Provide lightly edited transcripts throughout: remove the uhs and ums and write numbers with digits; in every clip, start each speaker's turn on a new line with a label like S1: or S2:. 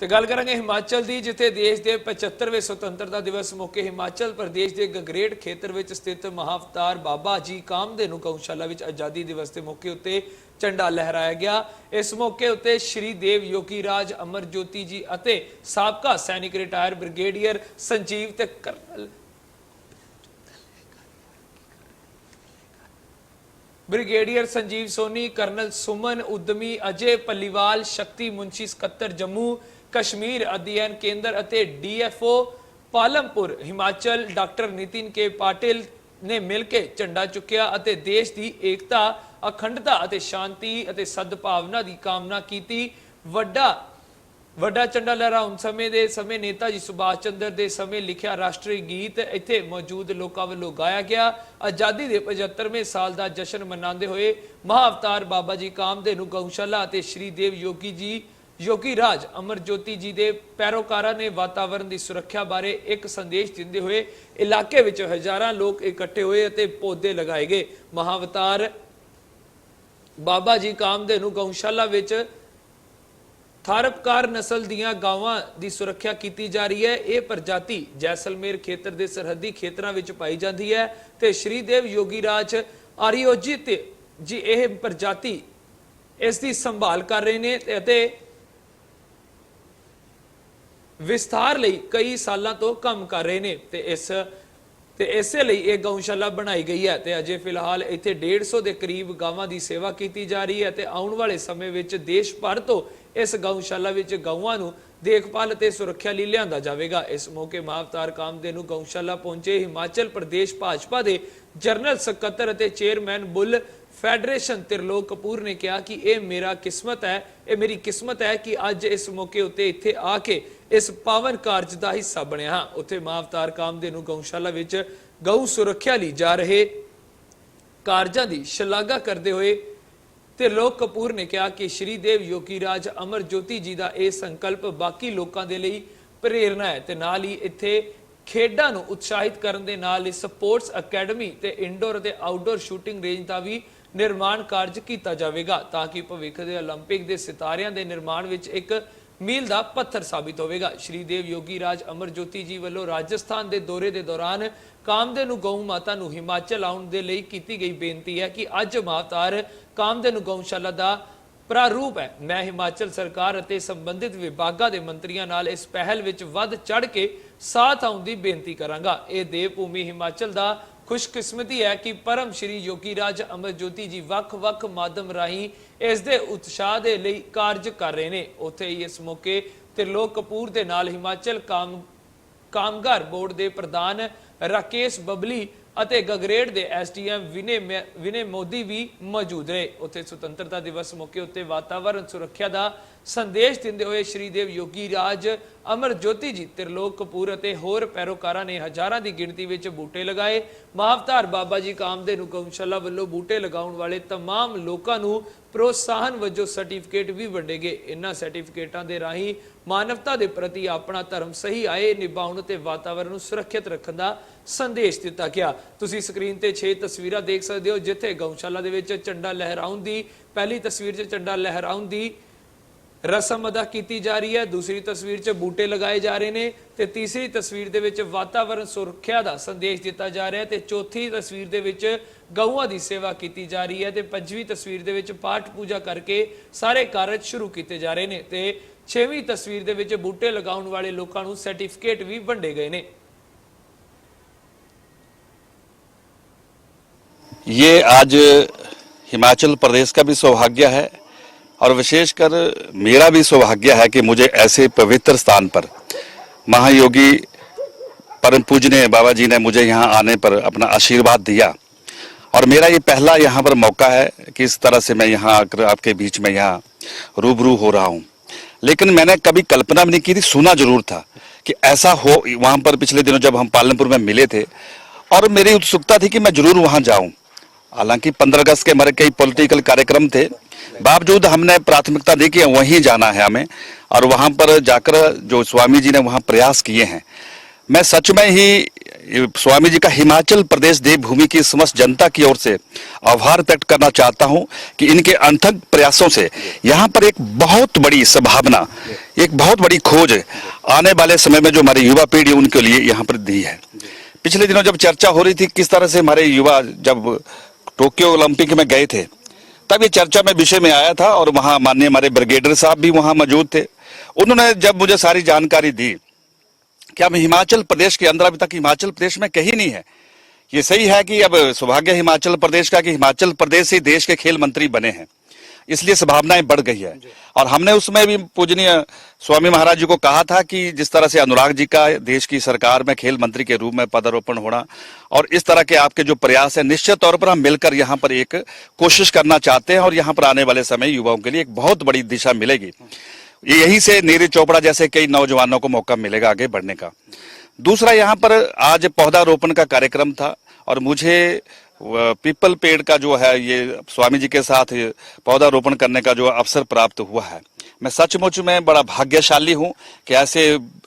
S1: ਤੇ ਗੱਲ ਕਰਾਂਗੇ ਹਿਮਾਚਲ ਦੀ, ਜਿੱਥੇ ਦੇਸ਼ ਦੇ 75ਵੇਂ ਸੁਤੰਤਰਤਾ ਦਿਵਸ ਮੌਕੇ ਹਿਮਾਚਲ ਪ੍ਰਦੇਸ਼ ਦੇ ਗਗਰੇਟ ਖੇਤਰ ਵਿੱਚ ਸਥਿਤ ਮਹਾਵਤਾਰ ਬਾਬਾ ਜੀ ਕਾਮਧੇਨੂ ਗਊਸ਼ਾਲਾ ਵਿੱਚ ਆਜ਼ਾਦੀ ਦਿਵਸ ਦੇ ਮੌਕੇ ਉੱਤੇ ਝੰਡਾ ਲਹਿਰਾਇਆ ਗਿਆ। ਇਸ ਮੌਕੇ ਉੱਤੇ ਸ਼੍ਰੀ ਦੇਵ ਯੋਗੀ ਰਾਜ ਅਮਰਜੋਤੀ ਜੀ ਅਤੇ ਸਾਬਕਾ ਸੈਨਿਕ ਰਿਟਾਇਰ ਬ੍ਰਿਗੇਡੀਅਰ ਸੰਜੀਵ ਤੇ colonel brigadier Sanjeev Soni, colonel Suman उद्यमी, अजय पल्लीवाल, शक्ति मुंशी सकत्तर जम्मू कश्मीर अध्ययन केंद्र अते डीएफओ पालमपुर हिमाचल डॉक्टर नितिन के पाटिल ने मिलके झंडा चुकिया अते देश की एकता अखंडता अते शांति अते सद्भावना की कामना की। वड्डा झंडा लहराउण समय नेता जी सुभाष चंद्र के समय लिखिया राष्ट्रीय गीत इत्थे मौजूद लोगों वालों गाया गया। आजादी के 75वें साल का जश्न मनाते हुए महाअवतार बाबा जी कामधेनू गऊशाला अते श्री देव योगी राज अमरजोती जी के पैरोकारां ने वातावरण की सुरक्षा बारे एक संदेश देते हुए इलाके विच हजारां लोग इकट्ठे हुए अते पौधे लगाए गए। महाअवतार बाबा जी कामधेनू गऊशाला विच थारपकार नस्ल दीआं गावां दी सुरक्षा की जा रही है। यह प्रजाति जैसलमेर खेत्र के सरहदी खेत्रों में पाई जाती है ते श्रीदेव योगी राज आर्योजित जी यह प्रजाति इसकी संभाल कर रहे हैं ते विस्तार लई कई सालों तो काम कर रहे हैं ते इसे लई यह गऊशाला बनाई गई है ते अजे फिलहाल इत्थे 150 के करीब गावां की सेवा की जा रही है ते आउण वाले समय विच देश भर तो इस गऊशाला विच गऊआं नूं देखभाल ते सुरक्षा लई लिआंदा जावेगा। इस मौके महाअवतार कामधेनू गऊशाला पहुंचे हिमाचल प्रदेश भाजपा के जनरल सकत्तर अते chairman bull federation Trilok Kapoor ने कहा कि यह मेरी किस्मत है कि अज इस मौके उत्ते इत्थे आके इस पावन कारज का हिस्सा बनिया हाँ। उत्थे महाअवतार कामधेनू गऊशाला विच गऊ सुरक्षा लई जा रहे कारजां दी शलाघा करते हुए त्रिलोक कपूर ने कहा कि श्री देव योगी राज अमरजोती जी का यह संकल्प बाकी लोगों के लिए प्रेरणा है ते नाल ही इत्थे खेडां नूं उत्साहित करन दे नाल स्पोर्ट्स अकैडमी ते इंडोर ते आउटडोर शूटिंग रेंज का भी निर्माण कार्य किया जाएगा ताकि भविख के ओलंपिक के सितारियां के निर्माण में एक मील का पत्थर साबित होगा। श्री देव योगी राज अमरजोती जी वालों राजस्थान के दौरे के दौरान कामधेनू गऊ माता नूं हिमाचल आउण दे लई कीती गई बेनती है कि अज महाअवतार कामधेनू गऊशाला का प्रारूप है। मैं हिमाचल सरकार अते संबंधित विभागां दे मंत्रियों नाल इस पहल विच वध चढ़ के साथ आउण दी बेनती करांगा। यह देवभूमि हिमाचल का खुशकिस्मती है कि परम श्री योगी राज अमरजोती जी वख-वख माध्यम राही इस दे उत्साह दे लई कार्य कर रहे हैं। उत्थे ही इस मौके त्रिलोक कपूर दे नाल हिमाचल कामगार बोर्ड के प्रधान राकेश बबली अते गगरेट के एसडीएम विनय मोदी भी मौजूद रहे। उत्थे सुतंत्रता दिवस मौके उत्ते वातावरण सुरक्षा का संदेश देते हुए श्रीदेव योगी राज अमरजोती जी त्रिलोक कपूर अते होर पैरोकारां ने हजारां की गिणती में बूटे लगाए। महाअवतार बाबा जी कामधेनू गऊशाला वालों बूटे लगाउण वाले तमाम लोगों नूं प्रोत्साहन वजों सर्टिफिकेट भी वंडे गए। इन्हां सर्टिफिकेटां दे राही मानवता के प्रति अपना धर्म सही आए निभाउण ते वातावरण नूं सुरक्षित रखण दा संदेश दिता गया। तुसीं स्क्रीन ते 6 तस्वीरां देख सकते हो जिथे गऊशाला दे विच झंडा लहराउण दी पहली तस्वीर च झंडा लहराउण दी रस्म अदा की जा रही है, दूसरी तस्वीर च बूटे लगाए जा रहे हैं ते तीसरी तस्वीर दे विच वातावरण सुरक्षा का संदेश दिता जा रहा है ते चौथी तस्वीर दे विच गऊआं की सेवा की जा रही है ते पंजवीं तस्वीर दे विच पाठ पूजा करके सारे कार्य शुरू किए जा रहे हैं ते छेवीं तस्वीर दे विच बूटे लगाउण वाले लोगों को सर्टिफिकेट भी वंडे गए हैं।
S2: ये आज हिमाचल प्रदेश का भी सौभाग्य है और विशेषकर मेरा भी सौभाग्य है कि मुझे ऐसे पवित्र स्थान पर महायोगी परम पूजनीय बाबा जी ने मुझे यहाँ आने पर अपना आशीर्वाद दिया और मेरा ये पहला यहाँ पर मौका है कि इस तरह से मैं यहाँ आकर आपके बीच में यहाँ रूबरू हो रहा हूँ। लेकिन मैंने कभी कल्पना भी नहीं की थी, सुना जरूर था कि ऐसा हो। वहाँ पर पिछले दिनों जब हम पालमपुर में मिले थे और मेरी उत्सुकता थी कि मैं जरूर वहाँ जाऊँ। हालांकि 15 अगस्त के हमारे कई पॉलिटिकल कार्यक्रम थे, बावजूद हमने प्राथमिकता दी कि वहीं जाना है हमें और वहाँ पर जाकर जो स्वामी जी ने वहाँ प्रयास किए हैं मैं सच में ही स्वामी जी का हिमाचल प्रदेश देवभूमि की समस्त जनता की ओर से आभार व्यक्त करना चाहता हूं कि इनके अथक प्रयासों से यहां पर एक बहुत बड़ी संभावना, एक बहुत बड़ी खोज आने वाले समय में जो हमारी युवा पीढ़ी उनके लिए यहां पर दी है। पिछले दिनों जब चर्चा हो रही थी किस तरह से हमारे युवा जब टोक्यो ओलंपिक में गए थे, तब ये चर्चा में विषय में आया था और वहां माननीय हमारे ब्रिगेडियर साहब भी वहां मौजूद थे। उन्होंने जब मुझे सारी जानकारी दी कि हम हिमाचल प्रदेश के अंदर, अभी तक हिमाचल प्रदेश में कहीं नहीं है। ये सही है कि अब सौभाग्य हिमाचल प्रदेश का कि हिमाचल प्रदेश से देश के खेल मंत्री बने हैं, इसलिए संभावनाएं बढ़ गई है। और हमने उसमें भी पूजनीय स्वामी महाराज जी को कहा था कि जिस तरह से अनुराग जी का देश की सरकार में खेल मंत्री के रूप में पदारोपण होना और इस तरह के आपके जो प्रयास है, निश्चित तौर पर हम मिलकर यहाँ पर एक कोशिश करना चाहते हैं और यहाँ पर आने वाले समय युवाओं के लिए एक बहुत बड़ी दिशा मिलेगी। यहीं से नीरज चोपड़ा जैसे कई नौजवानों को मौका मिलेगा आगे बढ़ने का। दूसरा, यहाँ पर आज पौधारोपण का कार्यक्रम था और मुझे पीपल पेड़ का जो है ये स्वामी जी के साथ पौधारोपण करने का जो अवसर प्राप्त हुआ है, मैं सचमुच में बड़ा भाग्यशाली हूँ कि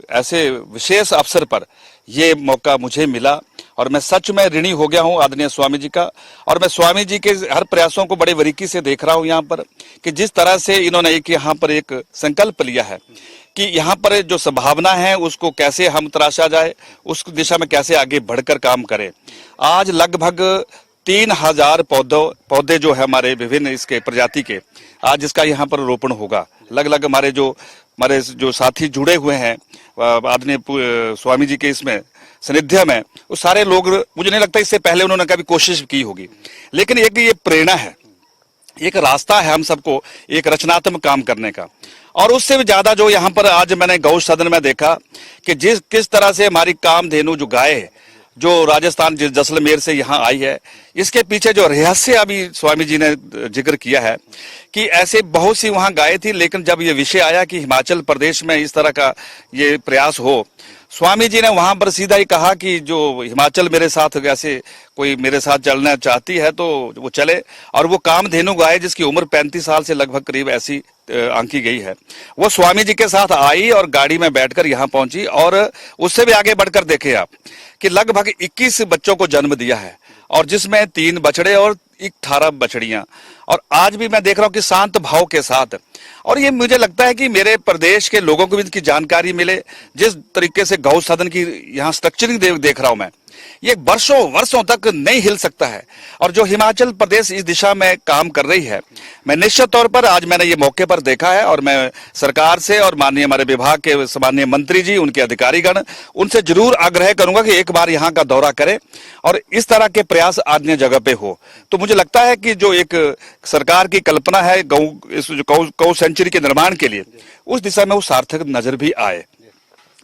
S2: ऐसे विशेष अवसर पर ये मौका मुझे मिला और मैं सच में ऋणी हो गया हूँ आदरणीय स्वामी जी का। और मैं स्वामी जी के हर प्रयासों को बड़े बारीकी से देख रहा हूँ यहाँ पर कि जिस तरह से इन्होंने यहाँ पर एक संकल्प लिया है कि यहाँ पर जो संभावना है उसको कैसे हम तराशा जाए, उस दिशा में कैसे आगे बढ़कर काम करें। आज लगभग 3000 पौधे जो है हमारे विभिन्न इसके प्रजाति के, आज इसका यहाँ पर रोपण होगा। लगभग हमारे जो साथी जुड़े हुए हैं आदरणीय स्वामी जी के इसमें सानिध्य में, वो सारे लोग, मुझे नहीं लगता इससे पहले उन्होंने कभी कोशिश की होगी, लेकिन एक ये प्रेरणा है, एक रास्ता है हम सबको एक रचनात्मक काम करने का। और उससे भी ज्यादा जो यहाँ पर आज मैंने गौ सदन में देखा कि किस तरह से हमारी कामधेनु जो गाय है जो राजस्थान जैसलमेर से यहाँ आई है, इसके पीछे जो रहस्य अभी स्वामी जी ने जिक्र किया है कि ऐसे बहुत सी वहाँ गायें थी, लेकिन जब ये विषय आया कि हिमाचल प्रदेश में इस तरह का ये प्रयास हो, स्वामी जी ने वहां पर सीधा ही कहा कि जो हिमाचल मेरे साथ ऐसे कोई मेरे साथ चलना चाहती है तो वो चले। और वो कामधेनु गाय जिसकी उम्र 35 साल से लगभग करीब ऐसी आंकी गई है, वो स्वामी जी के साथ आई और गाड़ी में बैठकर यहाँ पहुंची। और उससे भी आगे बढ़कर देखे आप कि लगभग 21 बच्चों को जन्म दिया है और जिसमें 3 बछड़े और 18 बछड़ियां। और आज भी मैं देख रहा हूं कि शांत भाव के साथ, और ये मुझे लगता है कि मेरे प्रदेश के लोगों को भी इसकी जानकारी मिले। जिस तरीके से गौ सदन की यहाँ स्ट्रक्चरिंग देख रहा हूं मैं, ये वर्षों तक नहीं हिल सकता है। और जो हिमाचल प्रदेश इस दिशा में काम कर रही है, मैं निश्चित तौर पर आज मैंने ये मौके पर देखा है और मैं सरकार से और माननीय हमारे विभाग के सम्माननीय मंत्री जी, उनके अधिकारीगण, उनसे जरूर आग्रह करूंगा कि एक बार यहाँ का दौरा करें और इस तरह के प्रयास अन्य जगह पे हो। तो मुझे लगता है कि जो एक सरकार की कल्पना है गौ सेंचुरी के निर्माण के लिए, उस दिशा में वो सार्थक नजर भी आए।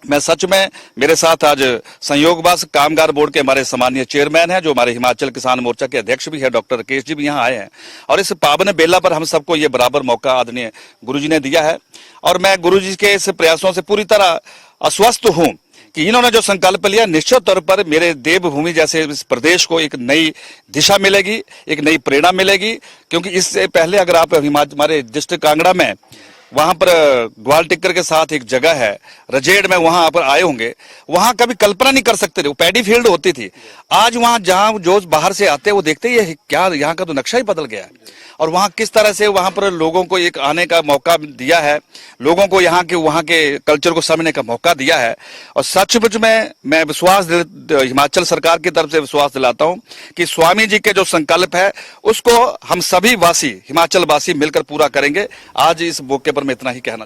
S2: मैं सच में, मेरे साथ आज संयोगवश कामगार बोर्ड के हमारे सम्मानीय चेयरमैन हैं, जो हमारे हिमाचल किसान मोर्चा के अध्यक्ष भी है, डॉक्टर राकेश जी भी यहाँ आए हैं। और इस पावन बेला पर हम सबको ये बराबर मौका आदरणीय गुरुजी ने दिया है और मैं गुरुजी के इस प्रयासों से पूरी तरह आश्वस्त हूँ कि इन्होंने जो संकल्प लिया, निश्चित तौर पर मेरे देवभूमि जैसे इस प्रदेश को एक नई दिशा मिलेगी, एक नई प्रेरणा मिलेगी। क्योंकि इससे पहले अगर आप हमारे डिस्ट्रिक्ट कांगड़ा में वहां पर ग्वाल टिक्कर के साथ एक जगह है रजेड़ में, वहां पर आए होंगे, वहां कभी कल्पना नहीं कर सकते थे, वो पैडी फील्ड होती थी। आज वहां जहां जो बाहर से आते हैं वो देखते ही क्या यहाँ का तो नक्शा ही बदल गया है। और वहां किस तरह से वहां पर लोगों को एक आने का मौका दिया है, लोगों को वहां के कल्चर को समझने का मौका दिया है। और सचमुच में मैं हिमाचल सरकार की तरफ से विश्वास दिलाता हूं कि स्वामी जी के जो संकल्प है उसको हम सभी वासी, हिमाचल वासी मिलकर पूरा करेंगे। आज इस मौके पर मैं इतना ही कहना